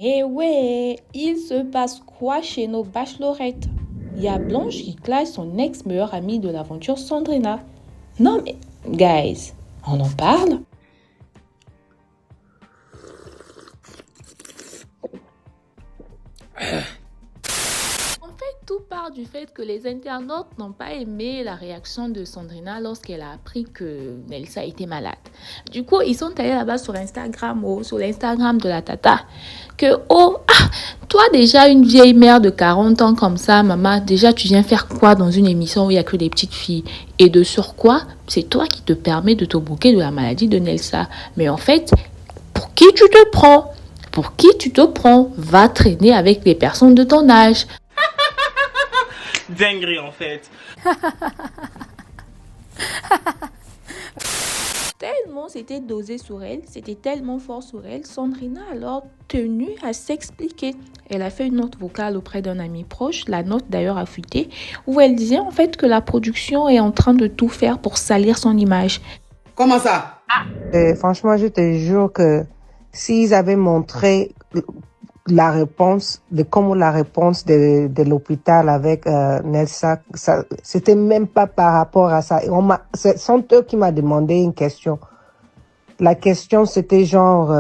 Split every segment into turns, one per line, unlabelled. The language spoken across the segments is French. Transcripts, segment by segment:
Eh ouais, il se passe quoi chez nos bachelorettes? Il y a Blanche qui classe son ex-meilleure amie de l'aventure Sandrina. Non mais, guys, on en parle? En fait, tout part du fait que les internautes n'ont pas aimé la réaction de Sandrina lorsqu'elle a appris que Nelsa était malade. Du coup, ils sont allés là-bas sur Instagram, sur l'Instagram de la tata, toi déjà une vieille mère de 40 ans comme ça, maman, déjà tu viens faire quoi dans une émission où il n'y a que des petites filles? Et de surcroît, c'est toi qui te permets de te moquer de la maladie de Nelsa. Mais en fait, pour qui tu te prends? Pour qui tu te prends? Va traîner avec les personnes de ton âge.
Dinguerie en fait.
Tellement c'était dosé sur elle, c'était tellement fort sur elle, Sandrina a alors tenu à s'expliquer. Elle a fait une note vocale auprès d'un ami proche, la note d'ailleurs a fuité, où elle disait en fait que la production est en train de tout faire pour salir son image.
Comment ça?
Franchement, je te jure que s'ils avaient montré la réponse de l'hôpital avec Nelsa, c'était même pas par rapport à ça. Ce sont eux qui m'ont demandé une question. La question c'était genre,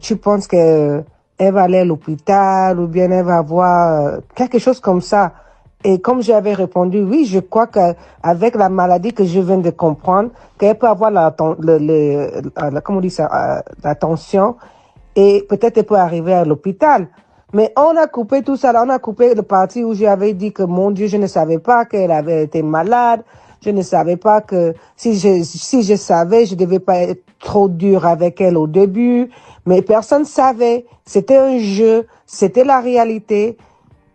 tu penses que elle va aller à l'hôpital ou bien elle va avoir quelque chose comme ça. Et comme j'avais répondu, oui, je crois qu'avec la maladie que je viens de comprendre, qu'elle peut avoir comment on dit ça, la tension, et peut-être elle peut arriver à l'hôpital. Mais on a coupé tout ça, là, on a coupé le parti où j'avais dit que, mon Dieu, je ne savais pas qu'elle avait été malade. Je ne savais pas que, si je savais, je devais pas être trop dur avec elle au début. Mais personne savait. C'était un jeu. C'était la réalité.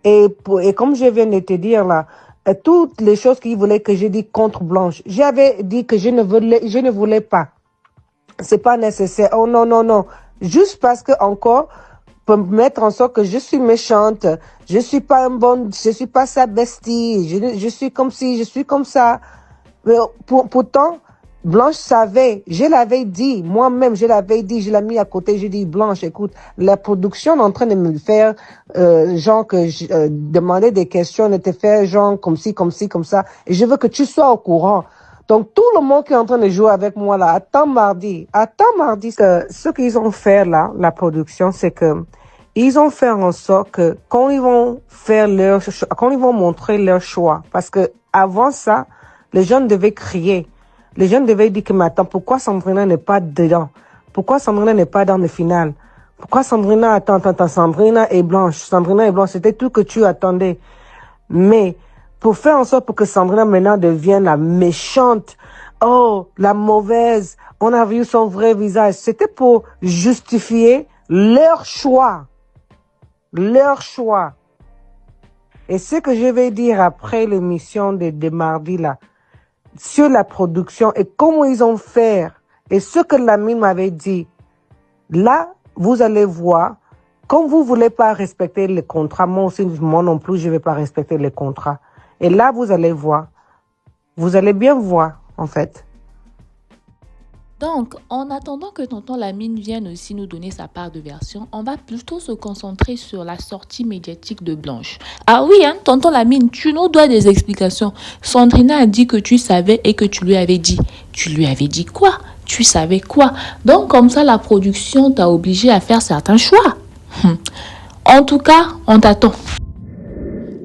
Et comme je viens de te dire là, toutes les choses qu'ils voulaient que je dise contre Blanche, j'avais dit que je ne voulais pas. C'est pas nécessaire. Oh non, non, non. Juste parce que encore, pour mettre en sorte que je suis méchante, je suis pas sa bestie, je suis comme ci, je suis comme ça. Mais pourtant, Blanche savait, je l'avais dit, moi-même, je l'avais dit, je l'ai mis à côté, j'ai dit, Blanche, écoute, la production est en train de me faire, genre que demander des questions, de te faire genre comme ci, comme ci, comme ça, et je veux que tu sois au courant. Donc, tout le monde qui est en train de jouer avec moi là, attends mardi, ce qu'ils ont fait là, la production, c'est que, ils ont fait en sorte que quand ils vont montrer leur choix, parce que avant ça, les gens devaient crier. Les gens devaient dire que, mais attends, pourquoi Sandrina n'est pas dedans? Pourquoi Sandrina n'est pas dans le final? Pourquoi Sandrina, Sandrina et Blanche, c'était tout que tu attendais. Mais, pour faire en sorte pour que Sandrina maintenant devienne la méchante, oh, la mauvaise, on a vu son vrai visage, c'était pour justifier leur choix. Leur choix. Et ce que je vais dire après l'émission de mardi là, sur la production et comment ils ont fait, et ce que l'ami m'avait dit, là, vous allez voir, comme vous voulez pas respecter les contrats, moi aussi, moi non plus, je vais pas respecter les contrats. Et là, vous allez voir, vous allez bien voir, en fait.
Donc, en attendant que tonton Lamine vienne aussi nous donner sa part de version, on va plutôt se concentrer sur la sortie médiatique de Blanche. Ah oui, hein, tonton Lamine, tu nous dois des explications. Sandrina a dit que tu savais et que tu lui avais dit. Tu lui avais dit quoi? Tu savais quoi? Donc, comme ça, la production t'a obligé à faire certains choix. En tout cas, on t'attend.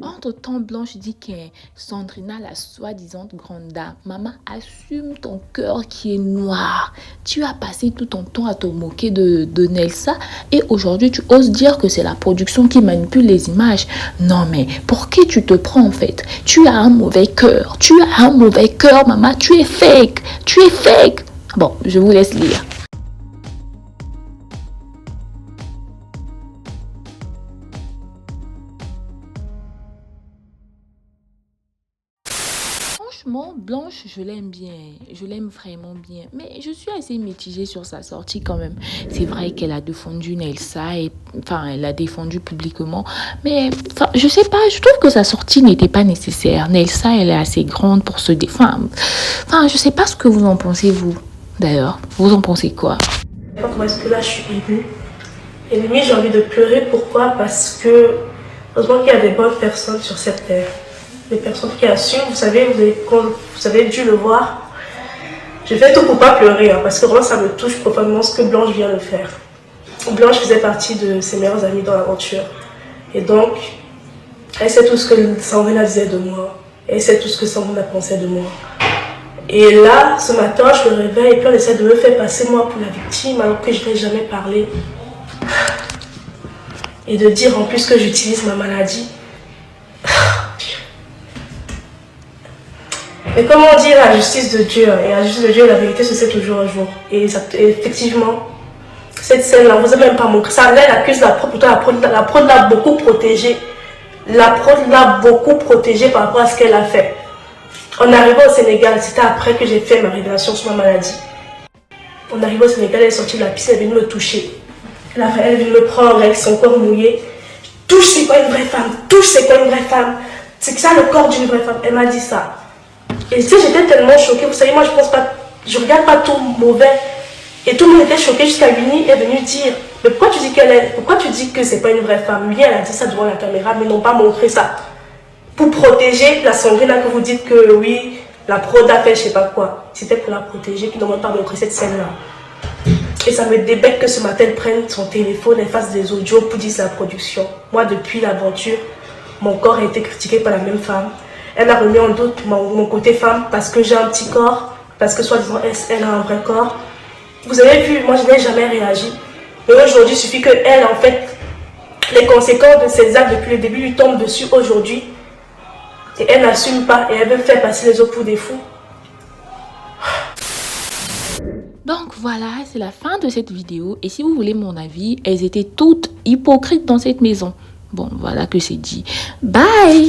Entre-temps, Blanche dit que Sandrina, la soi-disant grande dame, maman, assume ton cœur qui est noir. Tu as passé tout ton temps à te moquer de Nelsa et aujourd'hui, tu oses dire que c'est la production qui manipule les images. Non, mais pour qui tu te prends en fait? Tu as un mauvais cœur. Tu as un mauvais cœur, maman. Tu es fake. Tu es fake. Bon, je vous laisse lire. Franchement, Blanche, je l'aime bien. Je l'aime vraiment bien. Mais je suis assez mitigée sur sa sortie quand même. C'est vrai qu'elle a défendu Nelsa et elle l'a défendu publiquement. Mais je sais pas, je trouve que sa sortie n'était pas nécessaire. Nelsa, elle est assez grande pour se défendre. Je sais pas ce que vous en pensez, vous. D'ailleurs, vous en pensez quoi?
Je sais pas comment est-ce que là je suis émue. Et limite, j'ai envie de pleurer. Pourquoi? Parce que, heureusement qu'il y a des bonnes personnes sur cette terre. Des personnes qui assument. Vous savez, vous avez dû le voir. Je fais tout pour pas pleurer, hein, parce que vraiment, ça me touche profondément ce que Blanche vient de faire. Blanche faisait partie de ses meilleures amies dans l'aventure. Et donc, elle sait tout ce que Sandrine disait de moi. Elle sait tout ce que Sandrine pensait de moi. Et là, ce matin, je me réveille et puis on essaie de me faire passer moi pour la victime alors que je n'ai jamais parlé. Et de dire en plus que j'utilise ma maladie. Mais comment dire la justice de Dieu? Et la justice de Dieu, la vérité se sait toujours un jour. Et effectivement, cette scène-là, on ne vous a même pas montré ça. Là, elle accuse la prod, pourtant la prod l'a beaucoup protégée. La prod l'a beaucoup protégée par rapport à ce qu'elle a fait. En arrivant au Sénégal, c'était après que j'ai fait ma révélation sur ma maladie. On arrive au Sénégal, elle est sortie de la piscine, elle est venue me toucher. Elle est venue me prendre avec son corps mouillé. Touche, c'est quoi une vraie femme? Touche, c'est quoi une vraie femme? C'est ça le corps d'une vraie femme. Elle m'a dit ça. Et tu sais, j'étais tellement choquée. Vous savez, moi, je pense pas, je regarde pas tout mauvais. Et tout le monde était choqué jusqu'à Winnie est venue dire, mais pourquoi tu dis pourquoi tu dis que c'est pas une vraie femme? Winnie, elle a dit ça devant la caméra, mais n'ont pas montré ça. Pour protéger la Sandrine que vous dites que oui, la prod a fait je sais pas quoi. C'était pour la protéger, qu'ils n'ont même pas montré cette scène-là. Et ça me débecte que ce matin, elle prenne son téléphone et fasse des audios pour dire la production. Moi, depuis l'aventure, mon corps a été critiqué par la même femme. Elle a remis en doute mon côté femme parce que j'ai un petit corps, parce que soi-disant elle a un vrai corps. Vous avez vu, moi je n'ai jamais réagi. Mais aujourd'hui, il suffit qu'elle, en fait, les conséquences de ses actes depuis le début lui tombent dessus aujourd'hui. Et elle n'assume pas et elle veut faire passer les autres pour des fous.
Donc voilà, c'est la fin de cette vidéo. Et si vous voulez mon avis, elles étaient toutes hypocrites dans cette maison. Bon, voilà que c'est dit. Bye!